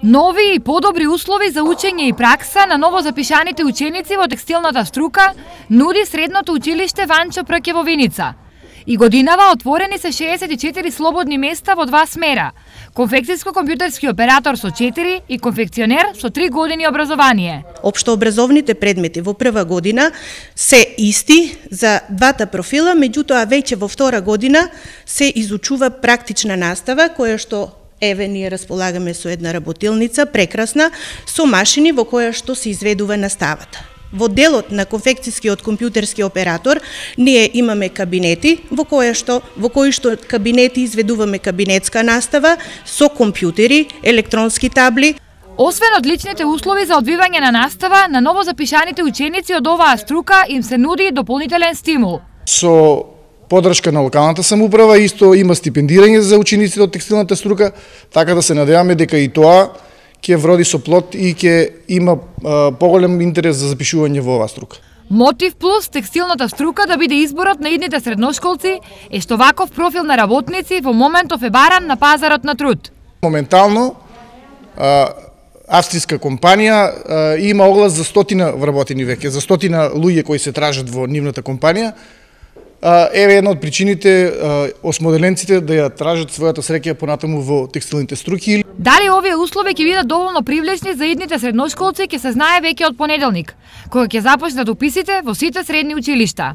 Нови и подобри услови за учење и пракса на новозапишаните ученици во текстилната струка нуди Средното училиште Ванчо Прке во Виница. И годинава отворени се 64 слободни места во два смера: конфекцијско-компјутерски оператор со 4 и конфекционер со 3 години образование. Општообразовните предмети во прва година се исти за двата профила, меѓутоа веќе во втора година се изучува практична настава, која што еве ние располагаме со една работилница прекрасна со машини во која што се изведува наставата. Во делот на конфекцијскиот компјутерски оператор ние имаме кабинети во кои што кабинети изведуваме кабинетска настава со компјутери, електронски табли. Освен одличните услови за одвивање на настава, на новозапишаните ученици од оваа струка им се нуди дополнителен стимул. Со поддршка на локалната самоуправа исто има стипендирање за учениците од текстилната струка, така да се надеваме дека и тоа ќе вроди со плод и ќе има поголем интерес за запишување во оваа струка. Мотив плюс текстилната струка да биде изборот на идните средношколци е што ваков профил на работници во моментов е баран на пазарот на труд. Моментално австријска компанија има оглас за 100 вработени веќе, за 100 луѓе кои се тражат во нивната компанија. Еве една од причините осмоделенците да ја тражат својата среќа понатаму во текстилните струки. Дали овие услови ќе бидат доволно привлечни за идните средношколци ќе се знае веќе од понеделник, кога ќе започнат уписите во сите средни училишта.